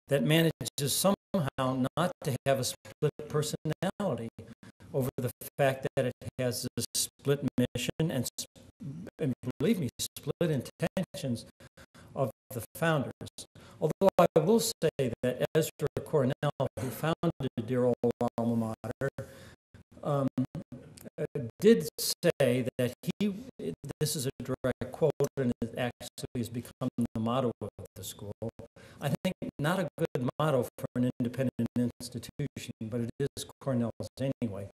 that manages somehow not to have a split personality over the fact that it has a split mission and believe me, split intentions of the founders. Although I will say that Ezra Cornell, who founded dear old alma mater, did say that this is a direct quote, and it actually has become the motto of the school. I think not a good motto for an independent institution, but it is Cornell's anyway.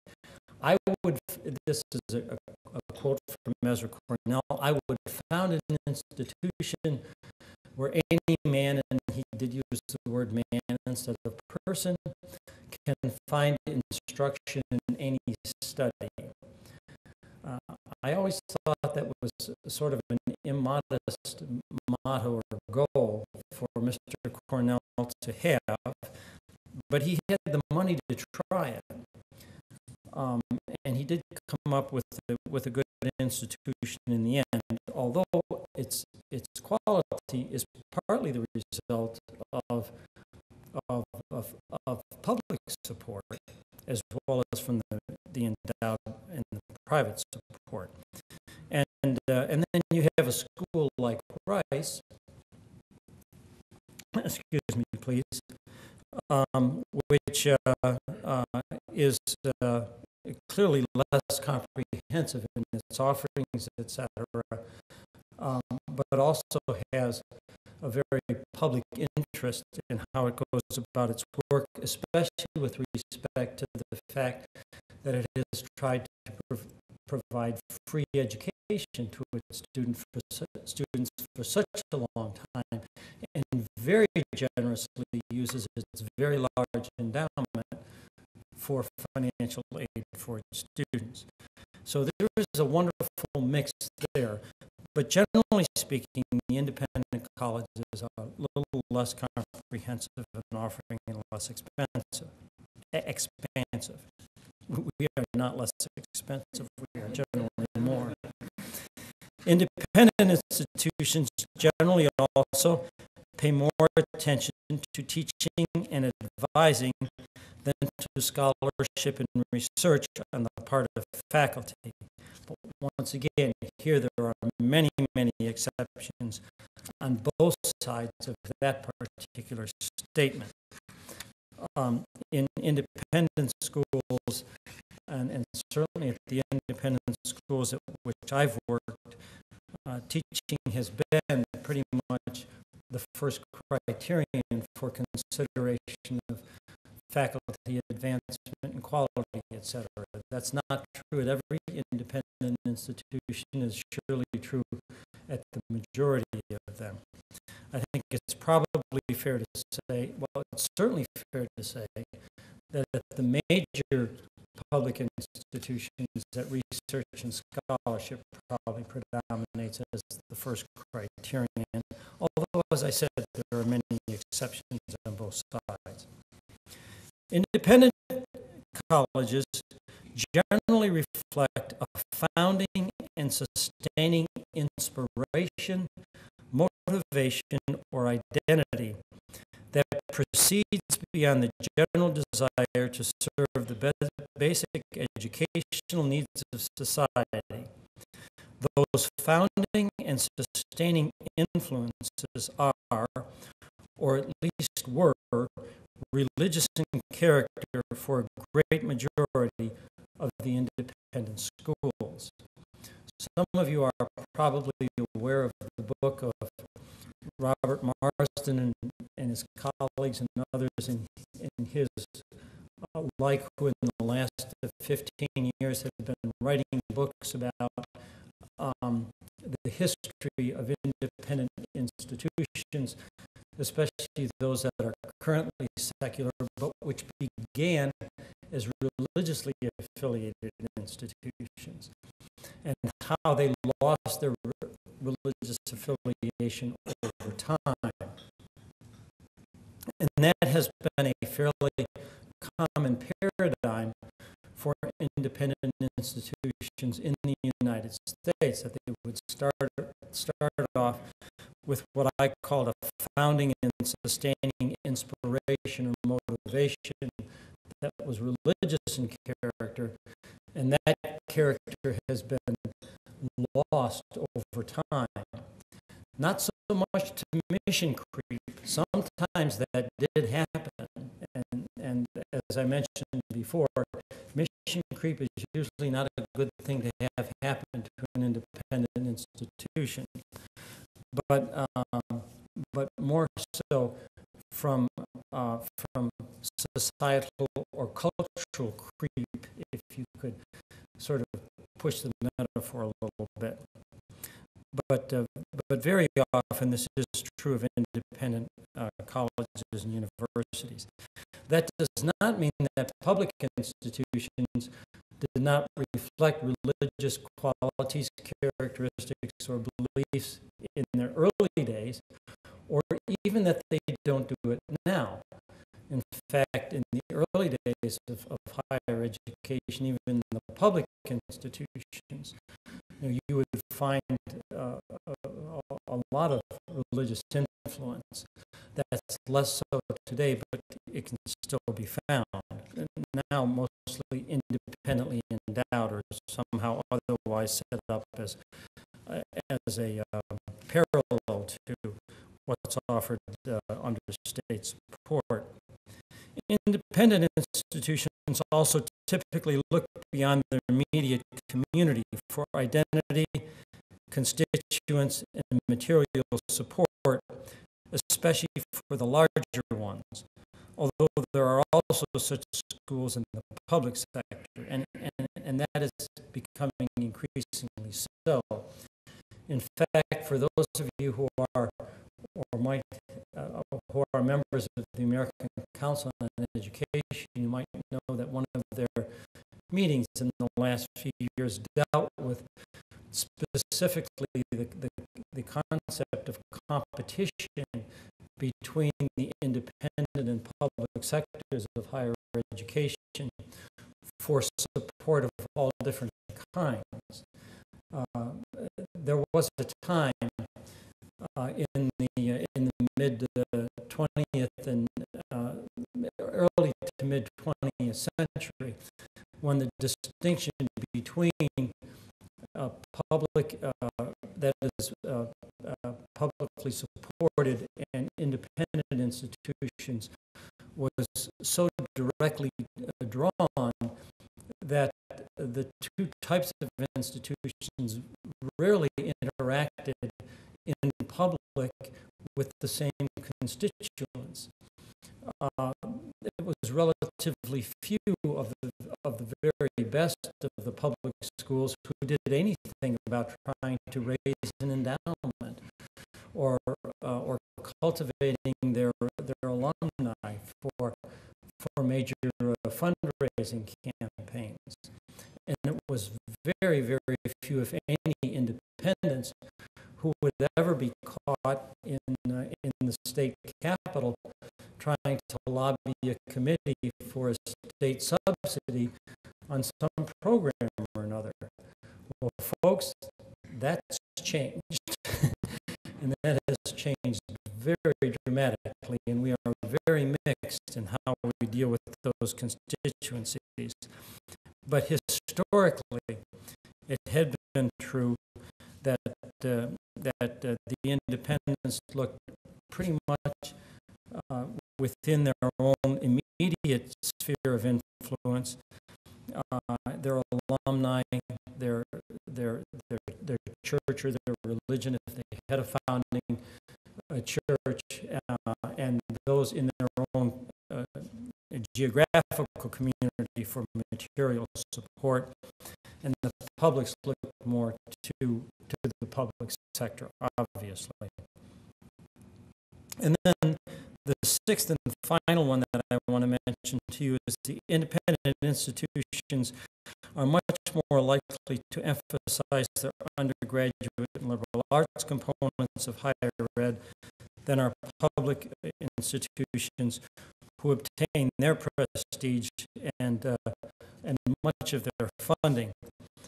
This is a quote from Ezra Cornell, I would found an institution where any man, and he did use the word man instead of person, can find instruction in any study. I always thought that was sort of an immodest motto or goal for Mr. Cornell to have, but he had the money to try it. And he did come up with a good institution in the end, although its quality is partly the result of public support as well as from the endowed and the private support. And then you have a school like Rice, excuse me, please, which is clearly less comprehensive in its offerings, etc., but also has a very public interest in how it goes about its work, especially with respect to the fact that it has tried to provide free education to its students for such a long time, and very generously uses its very large endowment for financial aid for its students. So there is a wonderful mix there. But generally speaking, the independent colleges are a little less comprehensive and offering and less expansive. We are not less expensive, we are generally more. Independent institutions generally also pay more attention to teaching and advising than to scholarship and research on the part of faculty. But once again, here there are many, many exceptions on both sides of that particular statement. In independent schools, and certainly at the independent schools at which I've worked, teaching has been pretty much the first criterion for consideration of faculty advancement and quality, etc. That's not true at every independent institution, is surely true at the majority of them. I think it's probably fair to say, well, it's certainly fair to say that at the major public institutions that research and scholarship probably predominates as the first criterion, although, as I said, there are many exceptions on both sides. Independent colleges generally reflect a founding and sustaining inspiration, motivation, or identity that proceeds beyond the general desire to serve the basic educational needs of society. Those founding and sustaining influences are, or at least were, religious in character for a great majority of the independent schools. Some of you are probably aware of the book of Robert Marsden and his colleagues and others in his like, who in the last 15 years have been writing books about the history of independent institutions, especially those that are currently secular, but which began as religiously affiliated institutions, and how they lost their religious affiliation over time. And that has been a fairly common paradigm for independent institutions in the United States, that they would start off with what I call a founding and sustaining inspiration inspiration or motivation that was religious in character, and that character has been lost over time. Not so much to mission creep. Sometimes that did happen, and as I mentioned before, mission creep is usually not a good thing to have happen to an independent institution, but more so from societal or cultural creep, if you could sort of push the metaphor a little bit. But very often this is true of independent colleges and universities. That does not mean that public institutions did not reflect religious qualities, characteristics, or beliefs in their early days, or even that they don't do it now. In fact, in the early days of higher education, even in the public institutions, you would find a lot of religious influence. That's less so today, but it can still be found. Now, mostly independently endowed or somehow otherwise set up as a parallel to what's offered under state support. Independent institutions also typically look beyond their immediate community for identity, constituents, and material support, especially for the larger ones, although there are also such schools in the public sector, and that is becoming increasingly so. In fact, for those of you who are who are members of the American Council on Education, you might know that one of their meetings in the last few years dealt with specifically the concept of competition between the independent and public sectors of higher education for support of all different kinds. There was a time in the mid 20th and early to mid 20th century when the distinction between public that is publicly supported and independent institutions was so directly drawn that the two types of institutions rarely interacted in public with the same constituents. It was relatively few of the very best of the public schools who did anything about trying to raise an endowment or cultivating their alumni for major fundraising campaigns. And it was very, very few, if any, independents who would ever be caught in the state capitol trying to lobby a committee for a state subsidy on some program or another. Well, folks, that's changed. And that has changed very dramatically, and we are very mixed in how we deal with those constituencies. But historically, it had been true that the independents looked pretty much within their own immediate sphere of influence, their alumni, their church or their religion, if they had a founding church, and those in their own geographical community for material support, and the publics look more to the public sector, obviously. And then the sixth and final one that I want to mention to you is the independent institutions are much more likely to emphasize their undergraduate and liberal arts components of higher ed than our public institutions who obtain their prestige and much of their funding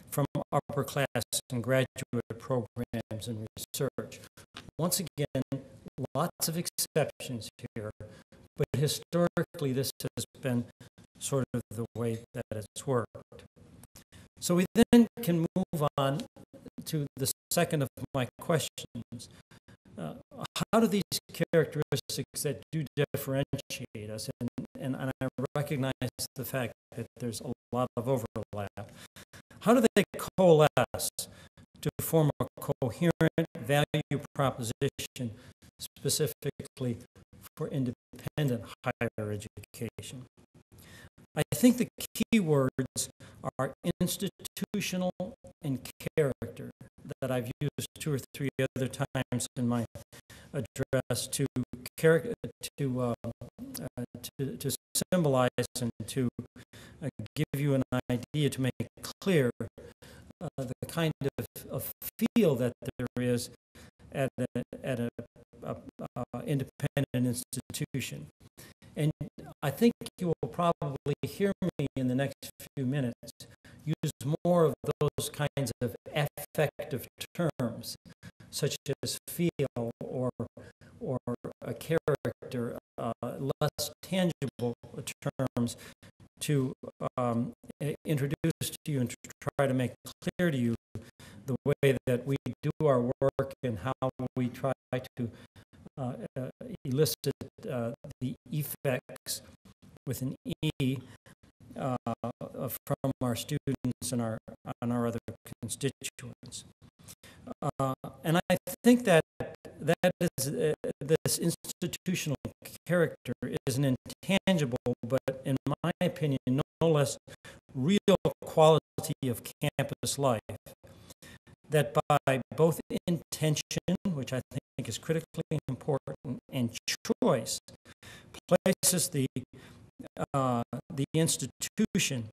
from upper class and graduate programs and research. Once again, lots of exceptions here, but historically this has been sort of the way that it's worked. So we then can move on to the second of my questions. How do these characteristics that do differentiate us, and I recognize the fact that there's a lot of overlap, how do they coalesce to form a coherent value proposition specifically for independent higher education? I think the key words are institutional and character that I've used 2 or 3 other times in my address to symbolize and to give you an idea, to make clear the kind of feel that there is at a independent institution. And I think you will probably hear me in the next few minutes use more of those kinds of affective terms, such as feel or a character, less tangible terms, to introduce to you and to try to make clear to you the way that we do our work and how we try to elicit the effects with an E from our students and our other constituents. And I think that is this institutional character is an intangible, but in my opinion, no less real quality of campus life, that by both intention, which I think is critically important, and choice, places the institution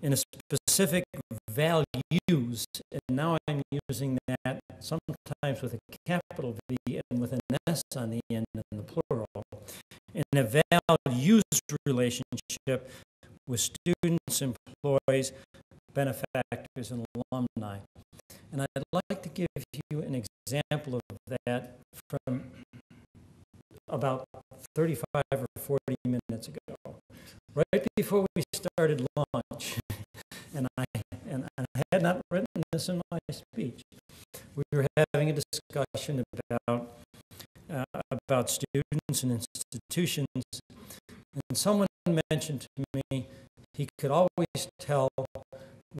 in a specific values, and now I'm using that sometimes with a capital V and with an S on the end in the plural, in a values relationship with students, employees, benefactors, and alumni. And I'd like to give you an example of that from about 35 or 40 minutes ago, right before we started lunch. And I had not written this in my speech. We were having a discussion about students and institutions, and someone mentioned to me he could always tell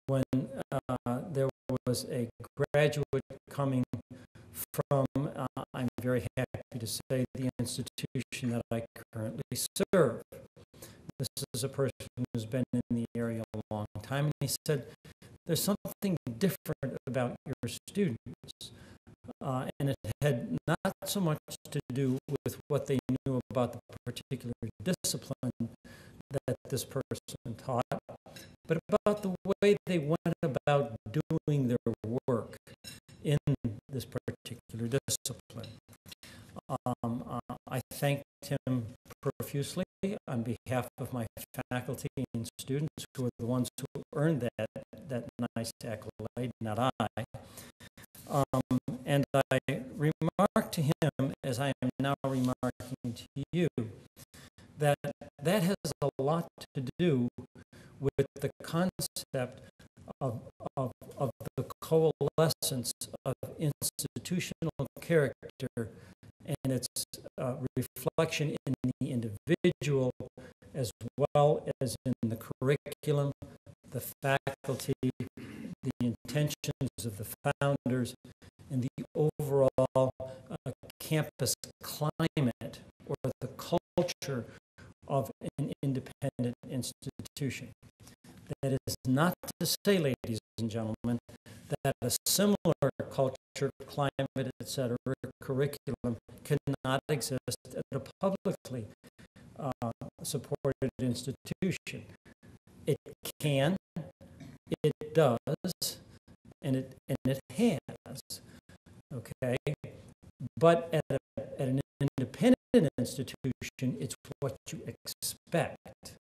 when there was a graduate coming from, I'm very happy to say, the institution that I currently serve. This is a person who's been in the area a long time, and he said, there's something different about your students. And it had not so much to do with what they knew about the particular discipline that this person taught, but about the way they went about doing their work in this particular discipline. I thanked him profusely on behalf of my faculty and students, who are the ones who earned that nice accolade, not I. And I remarked to him, as I am now remarking to you, that has a lot to do with the concept of the coalescence of institutional character and its reflection in the individual, as well as in the curriculum, the faculty, the intentions of the founders, and the overall campus climate or the culture of an independent institution. That is not to say, ladies and gentlemen, that a similar culture, climate, etc., curriculum cannot exist at a publicly supported institution. It can, it does, and it has. Okay, but at an independent institution, it's what you expect.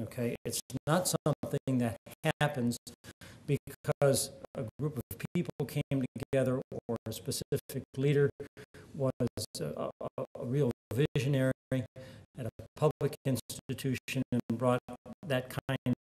Okay, it's not something that happens because a group of people came together or a specific leader was visionary at a public institution and brought that kind